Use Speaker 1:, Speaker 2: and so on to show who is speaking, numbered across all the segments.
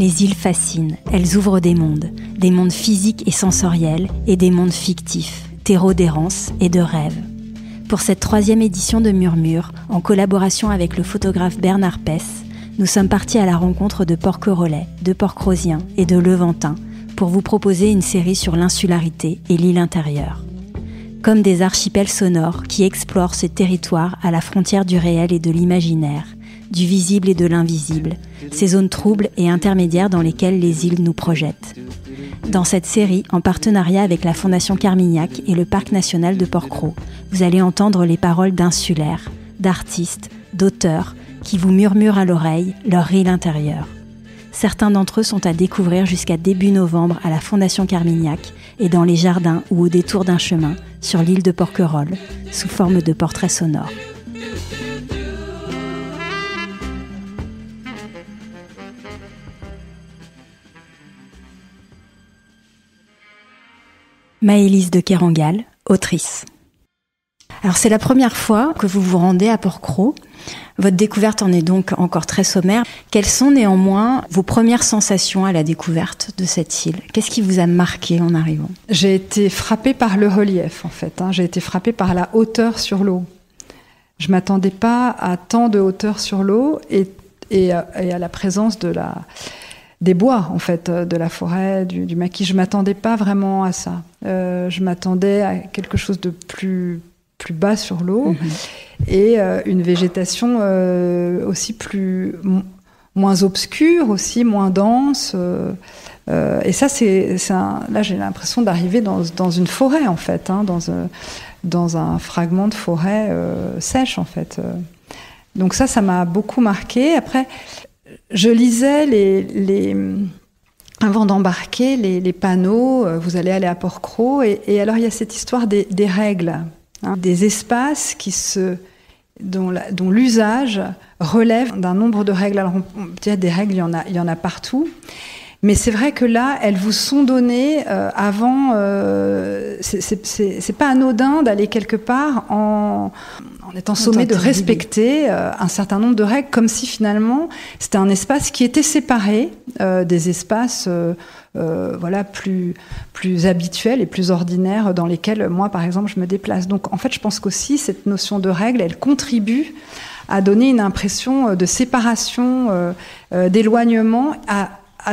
Speaker 1: Les îles fascinent, elles ouvrent des mondes physiques et sensoriels et des mondes fictifs, terreaux d'errance et de rêve. Pour cette 3e édition de Murmure, en collaboration avec le photographe Bernard Pess, nous sommes partis à la rencontre de Porquerolles, de Port-Crozien et de Levantin pour vous proposer une série sur l'insularité et l'île intérieure. Comme des archipels sonores qui explorent ce territoire à la frontière du réel et de l'imaginaire, du visible et de l'invisible, ces zones troubles et intermédiaires dans lesquelles les îles nous projettent. Dans cette série, en partenariat avec la Fondation Carmignac et le Parc national de Porquerolles, vous allez entendre les paroles d'insulaires, d'artistes, d'auteurs qui vous murmurent à l'oreille leur île intérieure. Certains d'entre eux sont à découvrir jusqu'à début novembre à la Fondation Carmignac et dans les jardins ou au détour d'un chemin sur l'île de Porquerolles, sous forme de portraits sonores. Maëlys de Kerangal, autrice. Alors c'est la première fois que vous vous rendez à Porquerolles. Votre découverte en est donc encore très sommaire. Quelles sont néanmoins vos premières sensations à la découverte de cette île ? Qu'est-ce qui vous a marqué en arrivant ?
Speaker 2: J'ai été frappée par le relief en fait. J'ai été frappée par la hauteur sur l'eau. Je ne m'attendais pas à tant de hauteur sur l'eau et à la présence des bois, en fait, de la forêt, du maquis. Je ne m'attendais pas vraiment à ça. Je m'attendais à quelque chose de plus bas sur l'eau et une végétation aussi moins obscure, aussi moins dense. Et ça, là, j'ai l'impression d'arriver dans une forêt, en fait, dans un fragment de forêt sèche, en fait. Donc ça m'a beaucoup marqué. Après, je lisais avant d'embarquer les panneaux, vous allez aller à Porquerolles, et alors il y a cette histoire des règles, des espaces dont l'usage relève d'un nombre de règles. Alors on peut dire des règles, il y en a partout. Mais c'est vrai que là, elles vous sont données avant. C'est pas anodin d'aller quelque part en étant sommé de respecter un certain nombre de règles, comme si finalement c'était un espace qui était séparé des espaces plus habituels et plus ordinaires dans lesquels moi, par exemple, je me déplace. Donc en fait, je pense qu'aussi cette notion de règle, elle contribue à donner une impression de séparation, d'éloignement.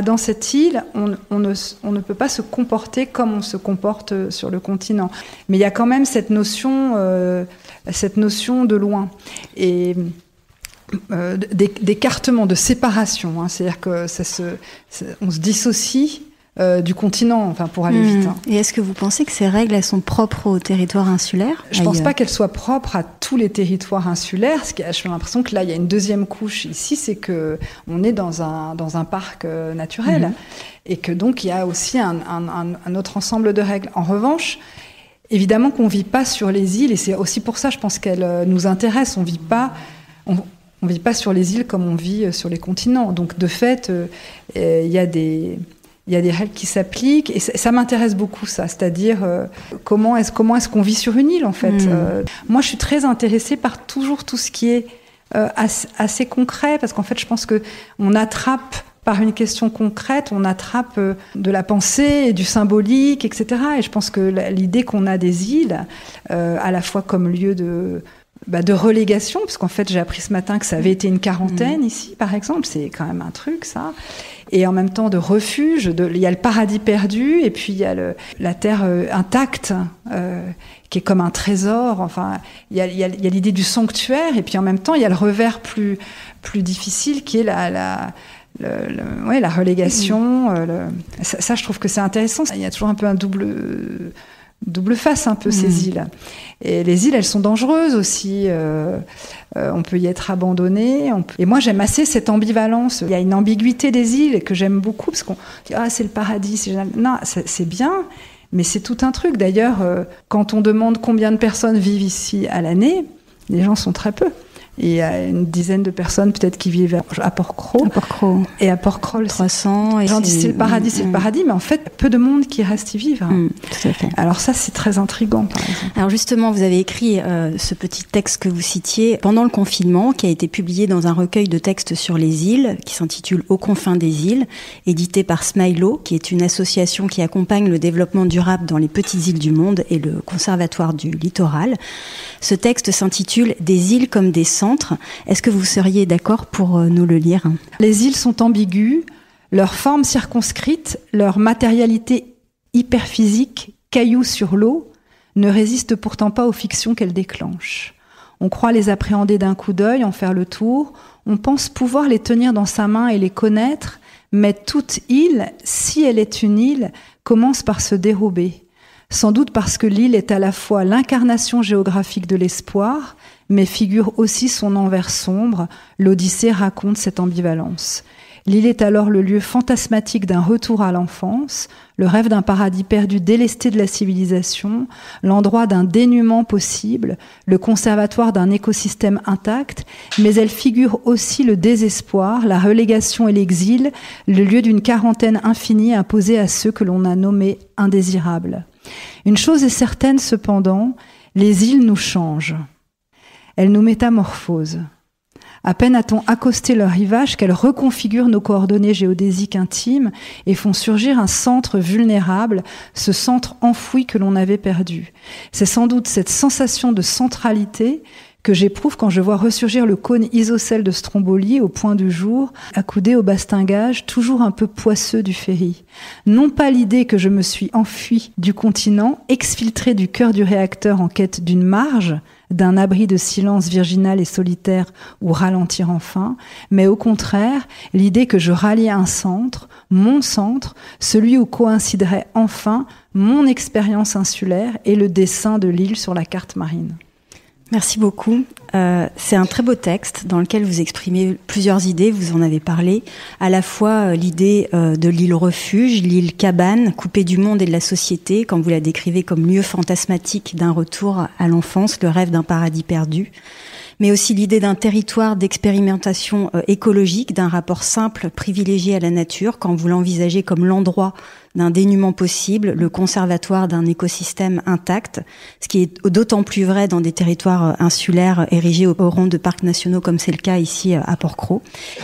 Speaker 2: Dans cette île, on ne peut pas se comporter comme on se comporte sur le continent. Mais il y a quand même cette notion de loin et d'écartement, de séparation. C'est-à-dire que on se dissocie du continent, enfin pour aller vite.
Speaker 1: Et est-ce que vous pensez que ces règles, elles sont propres au territoire insulaire ?
Speaker 2: Je ne pense pas qu'elles soient propres à tous les territoires insulaires. J'ai l'impression que là, il y a une deuxième couche ici, c'est que on est dans un parc naturel et que donc il y a aussi un autre ensemble de règles. En revanche, évidemment qu'on vit pas sur les îles et c'est aussi pour ça, je pense qu'elles nous intéressent. On vit pas sur les îles comme on vit sur les continents. Donc de fait, il y a des règles qui s'appliquent et ça m'intéresse beaucoup ça, c'est-à-dire comment est-ce qu'on vit sur une île en fait. Moi je suis très intéressée par toujours tout ce qui est assez concret parce qu'en fait je pense que on attrape par une question concrète, on attrape de la pensée et du symbolique, etc. Et je pense que l'idée qu'on a des îles à la fois comme lieu de relégation, parce qu'en fait j'ai appris ce matin que ça avait été une quarantaine ici par exemple, c'est quand même un truc ça. Et en même temps de refuge, il y a le paradis perdu, et puis il y a la terre intacte, qui est comme un trésor. Enfin, il y a l'idée du sanctuaire, et puis en même temps il y a le revers plus difficile qui est la relégation. Ça, je trouve que c'est intéressant. Il y a toujours un peu un double face un peu ces îles. Et les îles, elles sont dangereuses aussi. On peut y être abandonné. Et moi, j'aime assez cette ambivalence. Il y a une ambiguïté des îles que j'aime beaucoup parce qu'on dit c'est le paradis, c'est génial. Non, c'est bien, mais c'est tout un truc. D'ailleurs, quand on demande combien de personnes vivent ici à l'année, les gens sont très peu. Et il y a une dizaine de personnes peut-être qui vivent à Port-Cros.
Speaker 1: À Port-Cros.
Speaker 2: Et à Port-Cros,
Speaker 1: 300.
Speaker 2: Les gens disent c'est le paradis, mais en fait, peu de monde qui reste y vivre.
Speaker 1: Tout à fait.
Speaker 2: Alors ça, c'est très intriguant, par exemple.
Speaker 1: Alors justement, vous avez écrit ce petit texte que vous citiez pendant le confinement, qui a été publié dans un recueil de textes sur les îles, qui s'intitule Aux confins des îles, édité par Smilo, qui est une association qui accompagne le développement durable dans les petites îles du monde et le Conservatoire du littoral. Ce texte s'intitule Des îles comme des centres. Est-ce que vous seriez d'accord pour nous le lire ?
Speaker 2: Les îles sont ambiguës, leur forme circonscrite, leur matérialité hyperphysique, cailloux sur l'eau, ne résiste pourtant pas aux fictions qu'elles déclenchent. On croit les appréhender d'un coup d'œil, en faire le tour, on pense pouvoir les tenir dans sa main et les connaître, mais toute île, si elle est une île, commence par se dérober. Sans doute parce que l'île est à la fois l'incarnation géographique de l'espoir, mais figure aussi son envers sombre. L'Odyssée raconte cette ambivalence. L'île est alors le lieu fantasmatique d'un retour à l'enfance, le rêve d'un paradis perdu délesté de la civilisation, l'endroit d'un dénuement possible, le conservatoire d'un écosystème intact, mais elle figure aussi le désespoir, la relégation et l'exil, le lieu d'une quarantaine infinie imposée à ceux que l'on a nommés indésirables. Une chose est certaine cependant, les îles nous changent. Elles nous métamorphosent. À peine a-t-on accosté leur rivage qu'elles reconfigurent nos coordonnées géodésiques intimes et font surgir un centre vulnérable, ce centre enfoui que l'on avait perdu. C'est sans doute cette sensation de centralité que j'éprouve quand je vois ressurgir le cône isocèle de Stromboli au point du jour, accoudé au bastingage toujours un peu poisseux du ferry. Non pas l'idée que je me suis enfui du continent, exfiltré du cœur du réacteur en quête d'une marge, d'un abri de silence virginal et solitaire où ralentir enfin, mais au contraire, l'idée que je ralliais un centre, mon centre, celui où coïnciderait enfin mon expérience insulaire et le dessin de l'île sur la carte marine.
Speaker 1: Merci beaucoup. C'est un très beau texte dans lequel vous exprimez plusieurs idées, vous en avez parlé, à la fois l'idée de l'île refuge, l'île cabane, coupée du monde et de la société, quand vous la décrivez comme lieu fantasmatique d'un retour à l'enfance, le rêve d'un paradis perdu, mais aussi l'idée d'un territoire d'expérimentation écologique, d'un rapport simple, privilégié à la nature, quand vous l'envisagez comme l'endroit d'un dénuement possible, le conservatoire d'un écosystème intact, ce qui est d'autant plus vrai dans des territoires insulaires érigés au rang de parcs nationaux, comme c'est le cas ici à Port-Cros.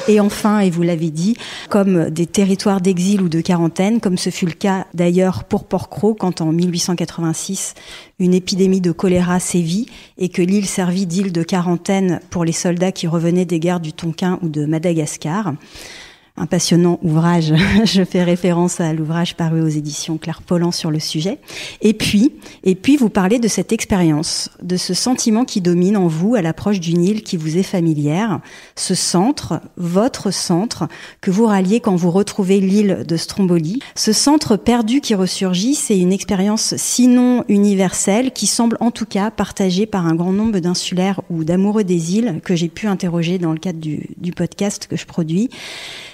Speaker 1: Et enfin, et vous l'avez dit, comme des territoires d'exil ou de quarantaine, comme ce fut le cas d'ailleurs pour Port-Cros, quand en 1886, une épidémie de choléra sévit et que l'île servit d'île de quarantaine pour les soldats qui revenaient des guerres du Tonkin ou de Madagascar. Un passionnant ouvrage, je fais référence à l'ouvrage paru aux éditions Claire Pollan sur le sujet. Et puis, vous parlez de cette expérience, de ce sentiment qui domine en vous à l'approche d'une île qui vous est familière, ce centre, votre centre, que vous ralliez quand vous retrouvez l'île de Stromboli. Ce centre perdu qui ressurgit, c'est une expérience sinon universelle, qui semble en tout cas partagée par un grand nombre d'insulaires ou d'amoureux des îles que j'ai pu interroger dans le cadre du podcast que je produis.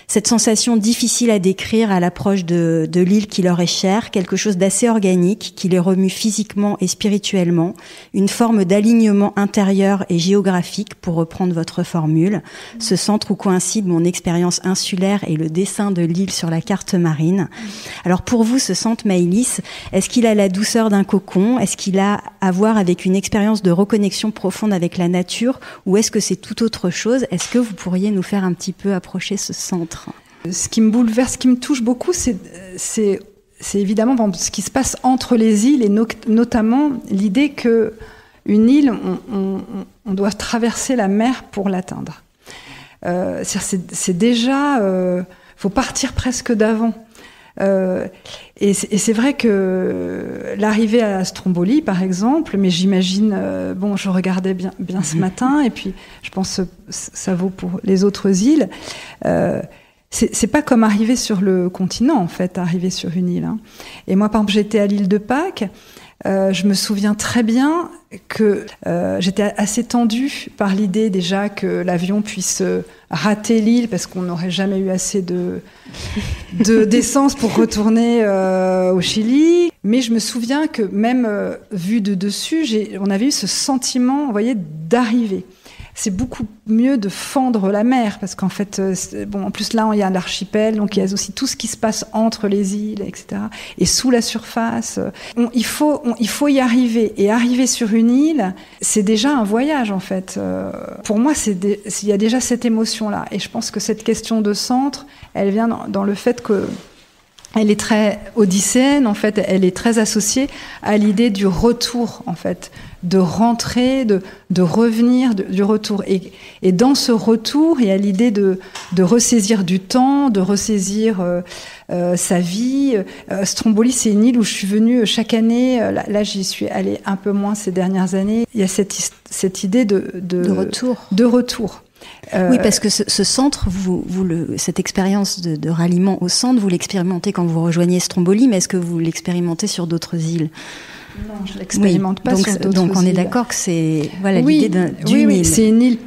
Speaker 1: Cette sensation difficile à décrire à l'approche de l'île qui leur est chère, quelque chose d'assez organique, qui les remue physiquement et spirituellement, une forme d'alignement intérieur et géographique, pour reprendre votre formule, ce centre où coïncide mon expérience insulaire et le dessin de l'île sur la carte marine. Alors pour vous, ce centre Maëlys, est-ce qu'il a la douceur d'un cocon? Est-ce qu'il a à voir avec une expérience de reconnexion profonde avec la nature? Ou est-ce que c'est tout autre chose? Est-ce que vous pourriez nous faire un petit peu approcher ce centre?
Speaker 2: Ce qui me bouleverse, ce qui me touche beaucoup, c'est évidemment ce qui se passe entre les îles et notamment l'idée que une île, on doit traverser la mer pour l'atteindre. C'est déjà, faut partir presque d'avant. Et c'est vrai que l'arrivée à Stromboli, par exemple, mais j'imagine, je regardais bien ce matin, et puis je pense que ça vaut pour les autres îles. C'est pas comme arriver sur le continent, en fait, arriver sur une île. Hein. Et moi, par exemple, j'étais à l'île de Pâques. Je me souviens très bien que j'étais assez tendue par l'idée déjà que l'avion puisse rater l'île parce qu'on n'aurait jamais eu assez d'essence pour retourner au Chili. Mais je me souviens que même vu de dessus, on avait eu ce sentiment, vous voyez, d'arriver. c'est beaucoup mieux de fendre la mer, parce qu'en fait, en plus là, il y a l'archipel, donc il y a aussi tout ce qui se passe entre les îles, etc. Et sous la surface, il faut y arriver. Et arriver sur une île, c'est déjà un voyage, en fait. Pour moi, il y a déjà cette émotion-là. Et je pense que cette question de centre, elle vient dans le fait que elle est très odysséenne, en fait. Elle est très associée à l'idée du retour, en fait, de rentrer, de revenir, du retour. Et dans ce retour, il y a l'idée de ressaisir du temps, de ressaisir sa vie. Stromboli, c'est une île où je suis venue chaque année. Là, j'y suis allée un peu moins ces dernières années. Il y a cette idée de retour. De retour.
Speaker 1: Oui, parce que ce centre, cette expérience de ralliement au centre, vous l'expérimentez quand vous rejoignez Stromboli, mais est-ce que vous l'expérimentez sur d'autres îles ?
Speaker 2: Non, je ne l'expérimente pas sur d'autres îles.
Speaker 1: Donc on est d'accord que c'est l'idée d'une île.
Speaker 2: C'est une île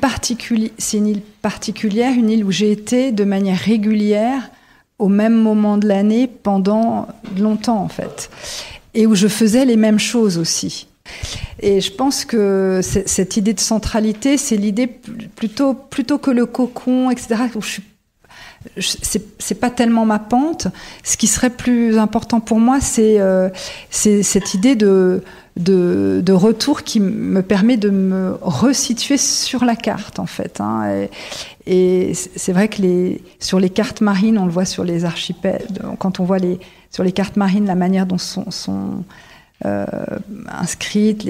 Speaker 2: particulière, une île où j'ai été de manière régulière au même moment de l'année pendant longtemps, en fait. Et où je faisais les mêmes choses aussi. Et je pense que cette idée de centralité, c'est l'idée plutôt que le cocon, etc. Où c'est pas tellement ma pente. Ce qui serait plus important pour moi, c'est cette idée de retour qui me permet de me resituer sur la carte, en fait. Et c'est vrai que sur les cartes marines, on le voit sur les archipels. Quand on voit sur les cartes marines la manière dont sont inscrites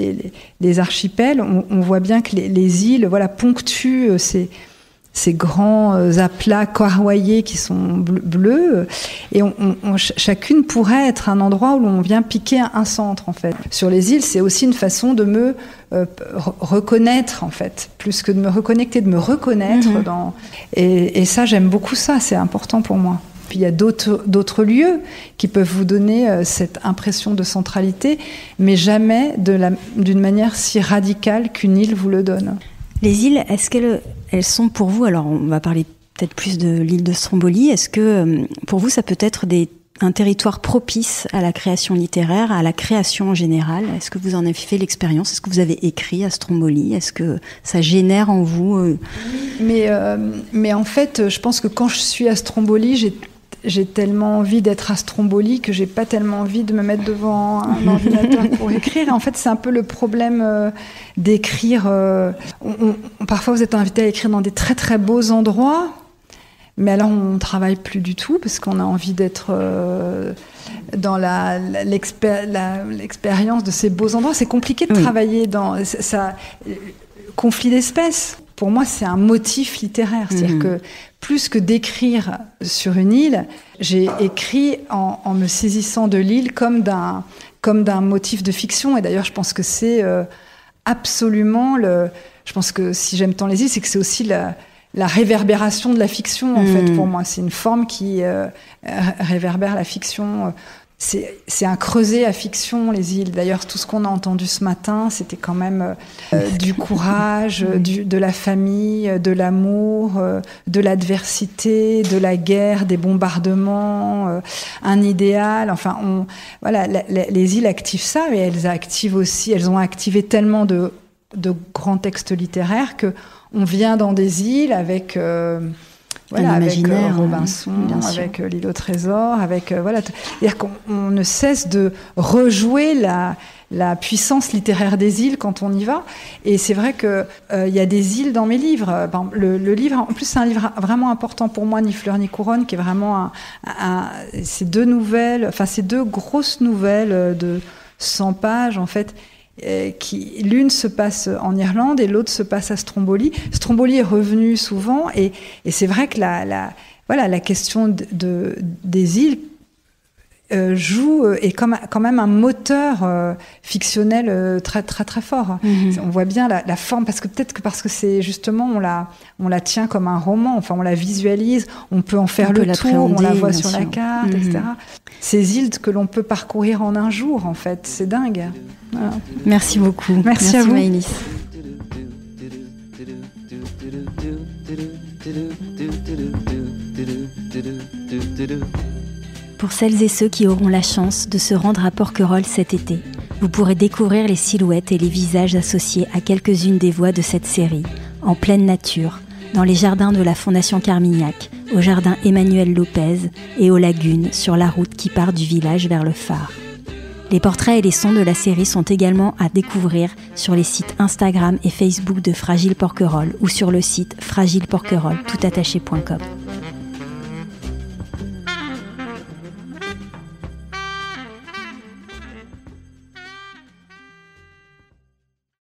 Speaker 2: les archipels, on voit bien que les îles, ponctuent ces grands aplats corroyés qui sont bleus, et chacune pourrait être un endroit où l'on vient piquer un centre, en fait. Sur les îles, c'est aussi une façon de me reconnaître, en fait, plus que de me reconnecter, de me reconnaître et ça, j'aime beaucoup ça, c'est important pour moi. Puis il y a d'autres lieux qui peuvent vous donner cette impression de centralité, mais jamais d'une manière si radicale qu'une île vous le donne.
Speaker 1: Les îles, est-ce qu'elles sont pour vous, alors on va parler peut-être plus de l'île de Stromboli, est-ce que pour vous ça peut être un territoire propice à la création littéraire, à la création en général ? Est-ce que vous en avez fait l'expérience ? Est-ce que vous avez écrit à Stromboli ? Est-ce que ça génère en vous
Speaker 2: mais en fait, je pense que quand je suis à Stromboli, j'ai tellement envie d'être à Stromboli que j'ai pas tellement envie de me mettre devant un ordinateur pour écrire. En fait, c'est un peu le problème d'écrire. Parfois, vous êtes invité à écrire dans des très très beaux endroits, mais alors on travaille plus du tout parce qu'on a envie d'être dans l'expérience de ces beaux endroits. C'est compliqué de travailler dans ça. Conflit d'espèces. Pour moi, c'est un motif littéraire. C'est-à-dire que plus que d'écrire sur une île, j'ai écrit en me saisissant de l'île comme d'un motif de fiction. Et d'ailleurs, je pense que c'est absolument je pense que si j'aime tant les îles, c'est que c'est aussi la réverbération de la fiction, en fait, pour moi. C'est une forme qui réverbère la fiction. C'est un creuset à fiction, les îles. D'ailleurs, tout ce qu'on a entendu ce matin, c'était quand même du courage, de la famille, de l'amour, de l'adversité, de la guerre, des bombardements, un idéal. Enfin, les îles activent ça, mais elles ont activé tellement de grands textes littéraires que on vient dans des îles avec avec Robinson, avec l'île au trésor, c'est-à-dire qu'on ne cesse de rejouer la puissance littéraire des îles quand on y va. Et c'est vrai que y a des îles dans mes livres. Le livre, en plus, c'est un livre vraiment important pour moi, Ni fleur ni couronne, qui est vraiment ces deux grosses nouvelles de 100 pages, en fait. L'une se passe en Irlande et l'autre se passe à Stromboli. Stromboli est revenu souvent et c'est vrai que la question des îles est quand même un moteur fictionnel très très très fort. On voit bien la forme, parce que c'est justement on la tient comme un roman, enfin on la visualise, on peut en faire le tour, on la voit sur la carte, etc. Ces îles que l'on peut parcourir en un jour, en fait, c'est dingue. Voilà.
Speaker 1: Merci beaucoup.
Speaker 2: Merci à vous.
Speaker 1: Maëlys. Pour celles et ceux qui auront la chance de se rendre à Porquerolles cet été, vous pourrez découvrir les silhouettes et les visages associés à quelques-unes des voix de cette série, en pleine nature, dans les jardins de la Fondation Carmignac, au jardin Emmanuel Lopez et aux lagunes sur la route qui part du village vers le phare. Les portraits et les sons de la série sont également à découvrir sur les sites Instagram et Facebook de Fragile Porquerolles ou sur le site fragileporquerolles toutattaché.com.